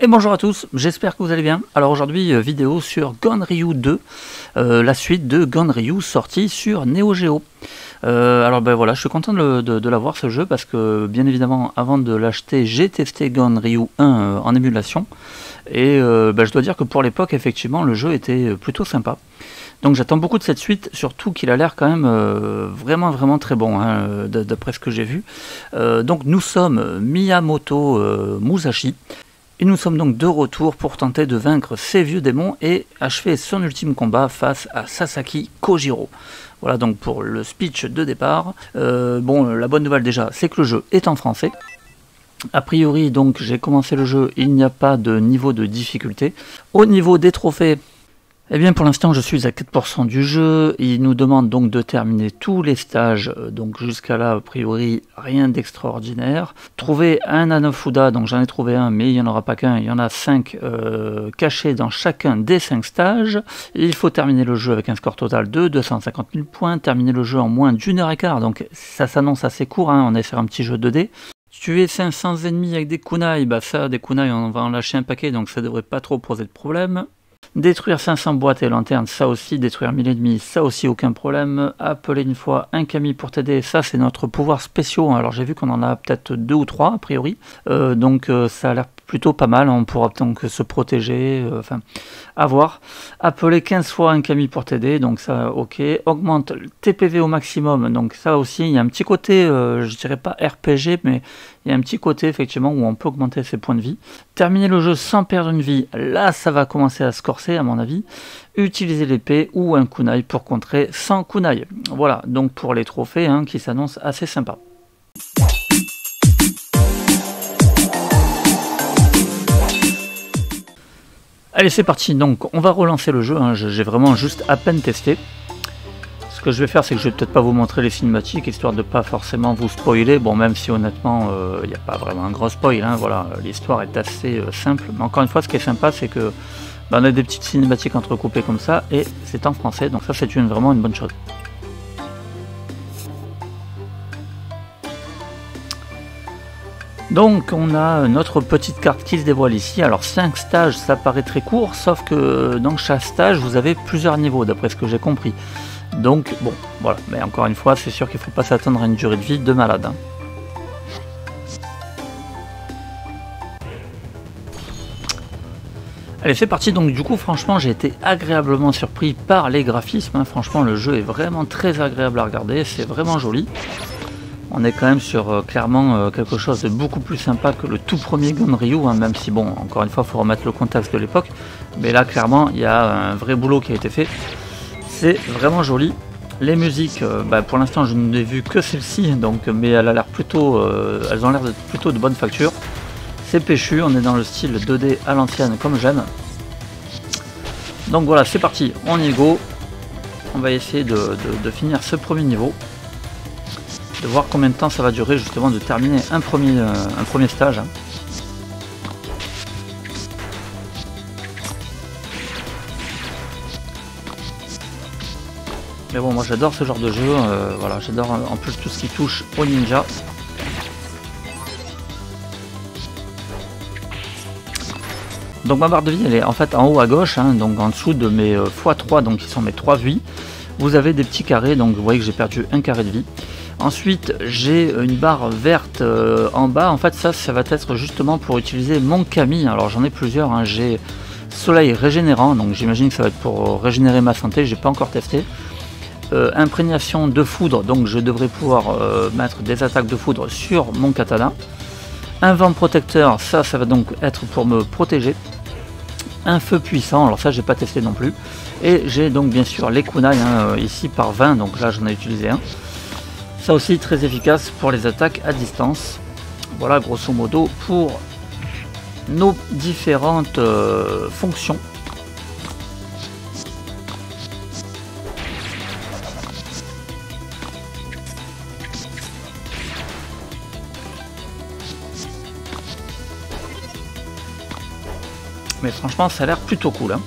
Et bonjour à tous, j'espère que vous allez bien. Alors aujourd'hui, vidéo sur Ganryu 2, la suite de Ganryu sortie sur Neo Geo. Alors ben voilà, je suis content de l'avoir ce jeu parce que bien évidemment avant de l'acheter j'ai testé Ganryu 1 en émulation et ben, je dois dire que pour l'époque effectivement le jeu était plutôt sympa. Donc j'attends beaucoup de cette suite, surtout qu'il a l'air quand même vraiment très bon hein, d'après ce que j'ai vu. Donc nous sommes Miyamoto Musashi. Et nous sommes donc de retour pour tenter de vaincre ces vieux démons et achever son ultime combat face à Sasaki Kojiro. Voilà donc pour le speech de départ. Bon, la bonne nouvelle déjà, c'est que le jeu est en français. A priori, donc j'ai commencé le jeu, il n'y a pas de niveau de difficulté. Au niveau des trophées, eh bien pour l'instant je suis à 4% du jeu, il nous demande donc de terminer tous les stages, donc jusqu'à là a priori rien d'extraordinaire. Trouver un Hanafuda, donc j'en ai trouvé un mais il n'y en aura pas qu'un, il y en a 5 cachés dans chacun des 5 stages. Il faut terminer le jeu avec un score total de 250 000 points, terminer le jeu en moins d'1h15, donc ça s'annonce assez court, hein, on est sur un petit jeu 2D. Tuer 500 ennemis avec des kunai, bah ça des kunai on va en lâcher un paquet donc ça devrait pas trop poser de problème. Détruire 500 boîtes et lanternes, ça aussi, détruire 1000 ennemis, ça aussi aucun problème. Appeler une fois un kami pour t'aider, ça c'est notre pouvoir spéciaux, alors j'ai vu qu'on en a peut-être 2 ou 3 a priori, donc ça a l'air plutôt pas mal, on pourra donc se protéger, enfin, à voir. Appeler 15 fois un kami pour t'aider, donc ça ok. Augmente TPV au maximum, donc ça aussi, il y a un petit côté, je dirais pas RPG, mais il y a un petit côté effectivement où on peut augmenter ses points de vie. Terminer le jeu sans perdre une vie, là ça va commencer à se corser à mon avis. Utiliser l'épée ou un kunai pour contrer 100 kunai. Voilà, donc pour les trophées hein, qui s'annoncent assez sympas. Allez c'est parti, donc on va relancer le jeu, hein. J'ai vraiment juste à peine testé. Ce que je vais faire c'est que je vais peut-être pas vous montrer les cinématiques histoire de pas forcément vous spoiler, bon même si honnêtement il n'y a pas vraiment un gros spoil, hein. Voilà, l'histoire est assez simple, mais encore une fois ce qui est sympa c'est que on a des petites cinématiques entrecoupées comme ça et c'est en français, donc ça c'est vraiment une bonne chose. Donc on a notre petite carte qui se dévoile ici, alors 5 stages ça paraît très court, sauf que dans chaque stage vous avez plusieurs niveaux d'après ce que j'ai compris. Donc bon, voilà, mais encore une fois c'est sûr qu'il ne faut pas s'attendre à une durée de vie de malade. Hein. Allez c'est parti, donc du coup franchement j'ai été agréablement surpris par les graphismes, hein. Franchement le jeu est vraiment très agréable à regarder, c'est vraiment joli. On est quand même sur clairement quelque chose de beaucoup plus sympa que le tout premier Ganryu, hein, même si bon, encore une fois, il faut remettre le contexte de l'époque. Mais là, clairement, il y a un vrai boulot qui a été fait. C'est vraiment joli. Les musiques, bah, pour l'instant, je n'ai vu que celle-ci, donc, mais elle a l'air plutôt, elles ont l'air plutôt de bonne facture. C'est péchu, on est dans le style 2D à l'ancienne, comme j'aime. Donc voilà, c'est parti, on y go. On va essayer de finir ce premier niveau. De voir combien de temps ça va durer justement de terminer un premier stage. Mais bon moi j'adore ce genre de jeu, voilà, j'adore en plus tout ce qui touche au ninja. Donc ma barre de vie elle est en fait en haut à gauche, hein, donc en dessous de mes x3, donc qui sont mes 3 vies. Vous avez des petits carrés, donc vous voyez que j'ai perdu un carré de vie. Ensuite j'ai une barre verte en bas, en fait ça va être justement pour utiliser mon kami, alors j'en ai plusieurs, hein. J'ai soleil régénérant, donc j'imagine que ça va être pour régénérer ma santé, j'ai pas encore testé. Imprégnation de foudre, donc je devrais pouvoir mettre des attaques de foudre sur mon katana. Un vent protecteur, ça va donc être pour me protéger. Un feu puissant, alors ça j'ai pas testé non plus. Et j'ai donc bien sûr les kunai hein, ici par 20, donc là j'en ai utilisé un. Ça aussi très efficace pour les attaques à distance. Voilà grosso modo pour nos différentes fonctions. Mais franchement ça a l'air plutôt cool. Hein.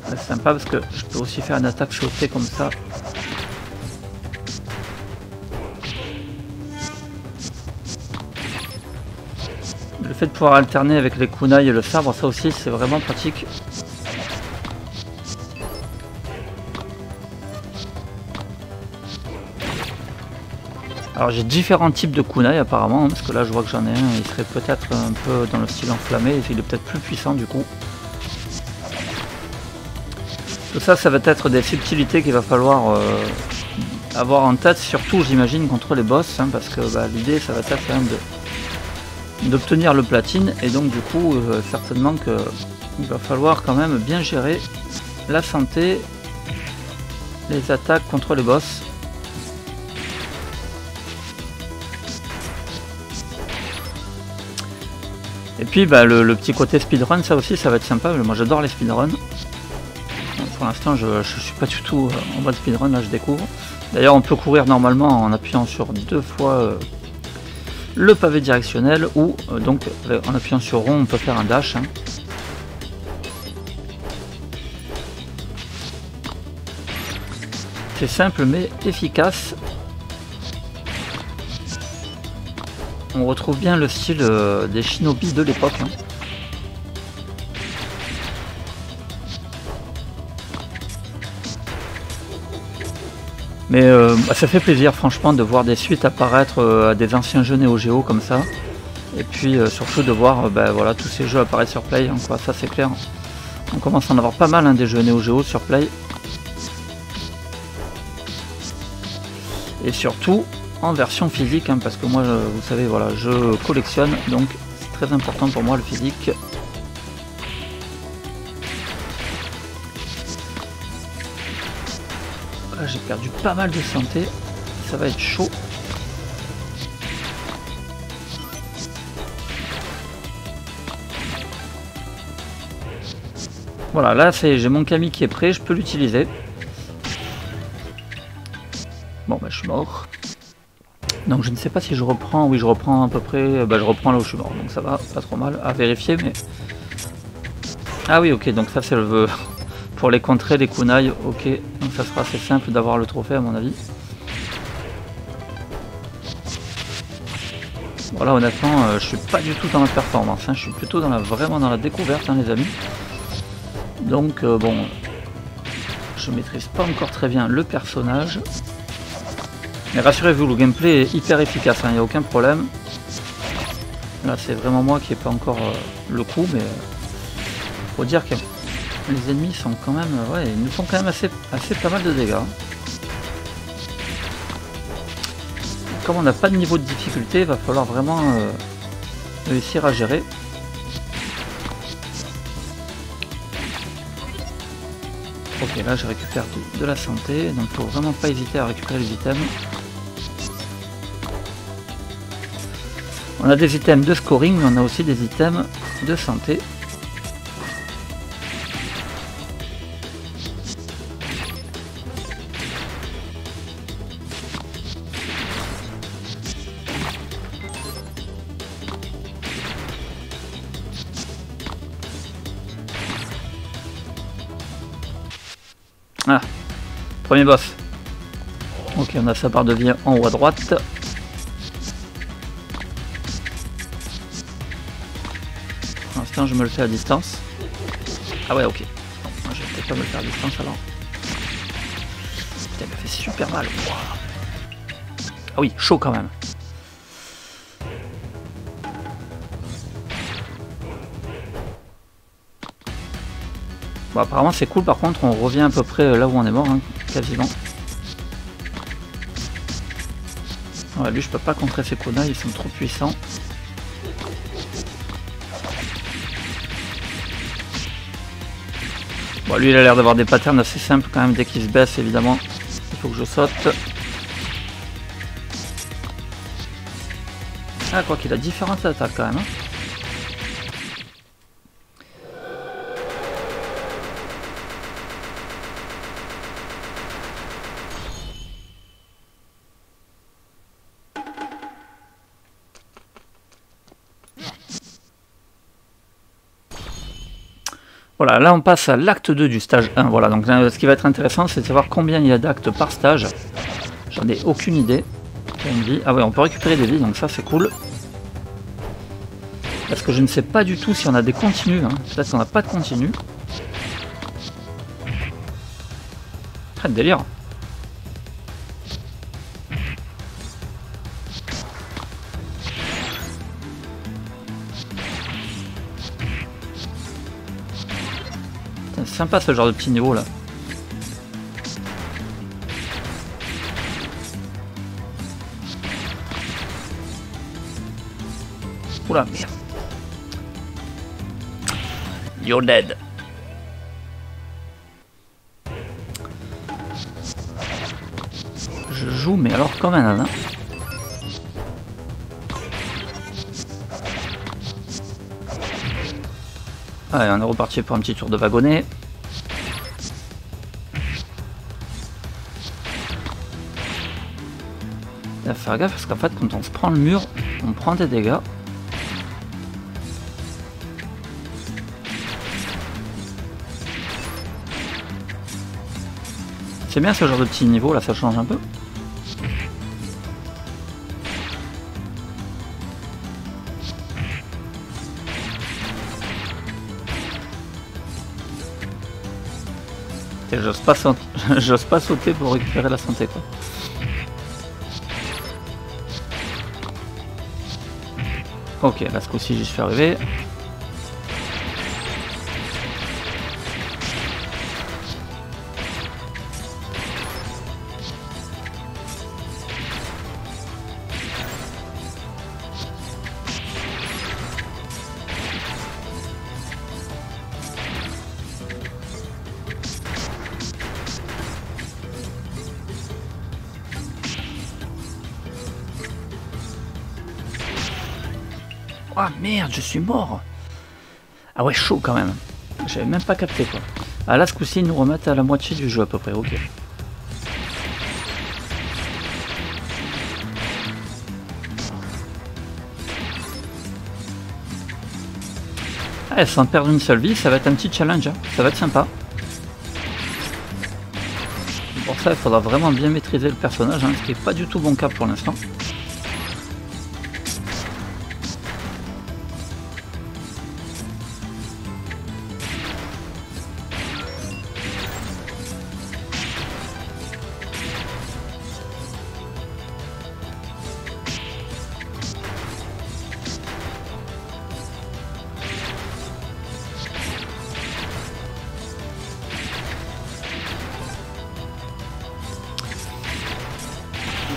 C'est sympa parce que je peux aussi faire une attaque sautée comme ça. Le fait de pouvoir alterner avec les kunai et le sabre, ça aussi c'est vraiment pratique. Alors j'ai différents types de kunai apparemment, hein, parce que là je vois que j'en ai un, il serait peut-être un peu dans le style enflammé, il est peut-être plus puissant du coup. Tout ça, ça va être des subtilités qu'il va falloir avoir en tête, surtout j'imagine contre les boss, hein, parce que bah, l'idée ça va être quand même d'obtenir le platine, et donc du coup certainement que il va falloir quand même bien gérer la santé, les attaques contre les boss. Et puis bah, le petit côté speedrun, ça aussi ça va être sympa, moi j'adore les speedruns. Pour l'instant je suis pas du tout en mode speedrun, là je découvre. D'ailleurs on peut courir normalement en appuyant sur 2 fois le pavé directionnel, ou donc en appuyant sur rond on peut faire un dash. Hein. C'est simple mais efficace. On retrouve bien le style des shinobi de l'époque. Hein. Mais bah, ça fait plaisir franchement de voir des suites apparaître à des anciens jeux Neo Geo comme ça. Et puis surtout de voir bah, voilà, tous ces jeux apparaître sur Play, hein, quoi, ça c'est clair. On commence à en avoir pas mal hein, des jeux Neo Geo sur Play. Et surtout en version physique, hein, parce que moi vous savez voilà, je collectionne, donc c'est très important pour moi le physique. Là j'ai perdu pas mal de santé, ça va être chaud. Voilà, là j'ai mon kami qui est prêt, je peux l'utiliser. Bon bah je suis mort. Donc je ne sais pas si je reprends, oui je reprends à peu près, bah je reprends là où je suis mort, donc ça va, pas trop mal à vérifier, mais... Ah oui ok, donc ça c'est le... pour les contrer, les kunai, ok, donc ça sera assez simple d'avoir le trophée à mon avis. Voilà, honnêtement, je suis pas du tout dans la performance, hein, je suis plutôt vraiment dans la découverte hein, les amis. Donc bon, je maîtrise pas encore très bien le personnage. Mais rassurez-vous, le gameplay est hyper efficace, il n'y a aucun problème. Là c'est vraiment moi qui n'ai pas encore le coup, mais faut dire que les ennemis sont quand même, ouais, ils nous font quand même assez pas mal de dégâts. Comme on n'a pas de niveau de difficulté, il va falloir vraiment réussir à gérer. Ok, là je récupère de la santé, donc il faut vraiment pas hésiter à récupérer les items. On a des items de scoring, mais on a aussi des items de santé. Ah, premier boss. Ok, on a sa barre de vie en haut à droite. Pour l'instant, je me le fais à distance. Ah ouais, ok. Bon, je vais peut-être pas me le faire à distance alors. Putain, il me fait super mal. Wow. Ah oui, chaud quand même. Bon, apparemment c'est cool, par contre on revient à peu près là où on est mort, hein, quasiment. Ouais, lui je peux pas contrer ces kunai, ils sont trop puissants. Bon, lui il a l'air d'avoir des patterns assez simples quand même, dès qu'il se baisse évidemment, il faut que je saute. Ah, quoi qu'il a différentes attaques quand même. Hein. Voilà, là on passe à l'acte 2 du stage 1. Voilà, donc là, ce qui va être intéressant, c'est de savoir combien il y a d'actes par stage. J'en ai aucune idée. Ah ouais, on peut récupérer des vies, donc ça c'est cool. Parce que je ne sais pas du tout si on a des continus. Hein. Peut-être qu'on n'a pas de continu. Très de délire. C'est sympa ce genre de petit niveau là. Oula, merde. You're dead. Je joue, mais alors comme un nana. Allez, on est reparti pour un petit tour de wagonnet. Il va faire gaffe parce qu'en fait, quand on se prend le mur, on prend des dégâts. C'est bien ce genre de petit niveau là, ça change un peu. J'ose pas sauter pour récupérer la santé quoi. Ok, là ce coup-ci j'y suis arrivé. Ah merde, je suis mort. Ah ouais, chaud quand même. J'avais même pas capté quoi. Ah là ce coup-ci ils nous remettent à la moitié du jeu à peu près, ok. Ah, sans perdre une seule vie, ça va être un petit challenge, hein. Ça va être sympa. Pour ça il faudra vraiment bien maîtriser le personnage, hein, ce qui n'est pas du tout bon cas pour l'instant.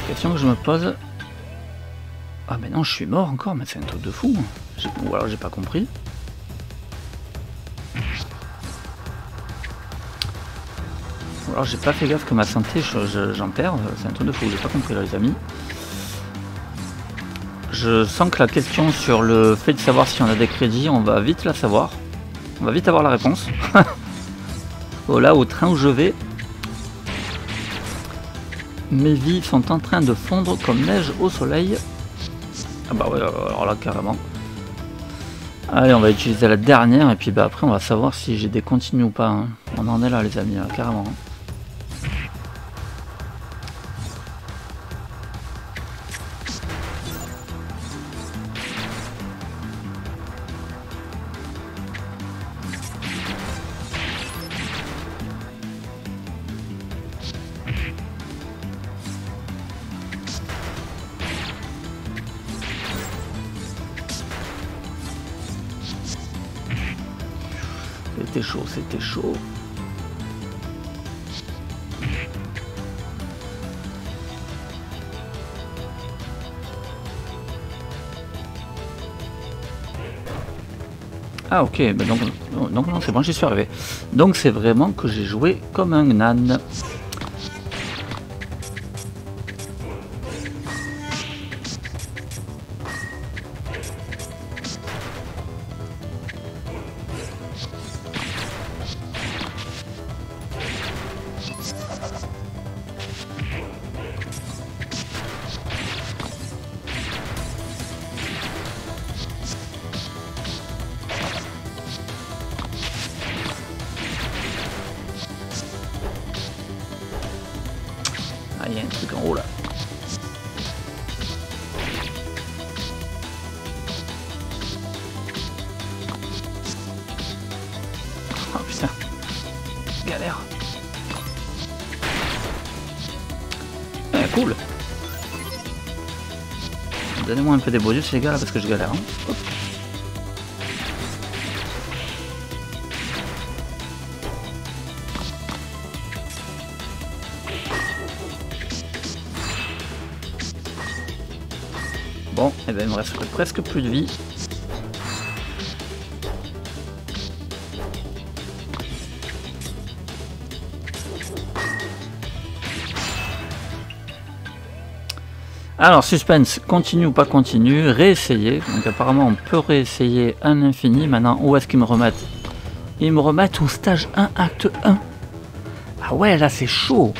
Question que je me pose. Ah mais non, je suis mort encore, mais c'est un truc de fou. Ou alors j'ai pas compris. Ou alors j'ai pas fait gaffe que ma santé, j'en perds. C'est un truc de fou, j'ai pas compris là les amis. Je sens que la question sur le fait de savoir si on a des crédits, on va vite la savoir. On va vite avoir la réponse. Oh là, au train où je vais, mes vies sont en train de fondre comme neige au soleil. Ah bah ouais, alors là carrément. Allez, on va utiliser la dernière et puis bah après on va savoir si j'ai des continues ou pas. Hein. On en est là les amis, là, carrément. C'était chaud, c'était chaud. Ah ok, bah donc non, c'est bon, j'y suis arrivé. Donc c'est vraiment que j'ai joué comme un âne. un truc en haut là. Oh putain, galère. Cool. Donnez-moi un peu des bonus les gars là parce que je galère. Hein. Hop. Bon, et ben il me reste presque plus de vie. Alors, suspense, continue ou pas continue, réessayer. Donc apparemment on peut réessayer à l'infini. Maintenant, où est-ce qu'ils me remettent? Ils me remettent au stage 1, acte 1. Ah ouais, là c'est chaud.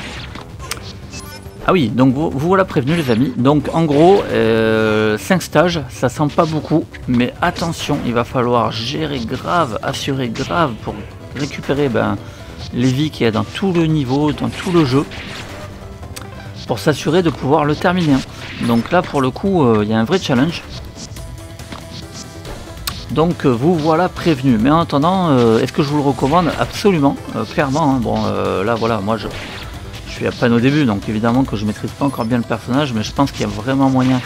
Ah oui, donc vous voilà prévenu les amis. Donc en gros, 5 stages, ça sent pas beaucoup. Mais attention, il va falloir gérer grave, assurer grave pour récupérer les vies qu'il y a dans tout le niveau, dans tout le jeu. Pour s'assurer de pouvoir le terminer. Donc là pour le coup il y a un vrai challenge. Donc vous voilà prévenu. Mais en attendant, est-ce que je vous le recommande? Absolument, clairement. Hein. Bon là voilà, moi je suis à peine au début, donc évidemment que je maîtrise pas encore bien le personnage, mais je pense qu'il y a vraiment moyen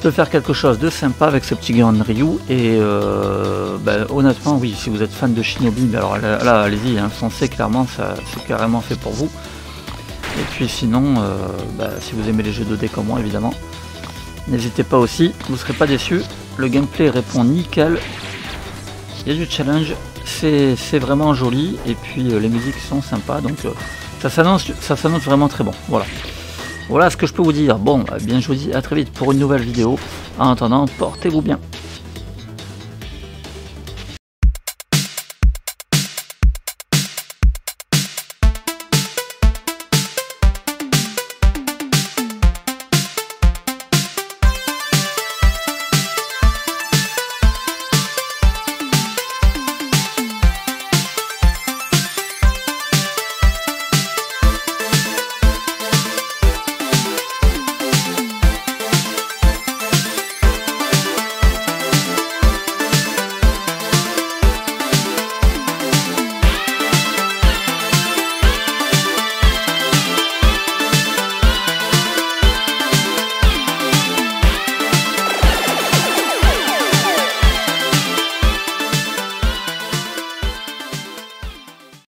de faire quelque chose de sympa avec ce petit Ganryu. Et honnêtement oui, si vous êtes fan de Shinobi, alors là allez-y, hein, foncez, clairement ça c'est carrément fait pour vous. Et puis sinon, si vous aimez les jeux 2D comme moi évidemment, n'hésitez pas aussi, vous ne serez pas déçus. Le gameplay répond nickel, il y a du challenge, c'est vraiment joli, et puis les musiques sont sympas, donc ça s'annonce vraiment très bon. Voilà ce que je peux vous dire. Bon, bien je vous dis à très vite pour une nouvelle vidéo. En attendant, portez-vous bien.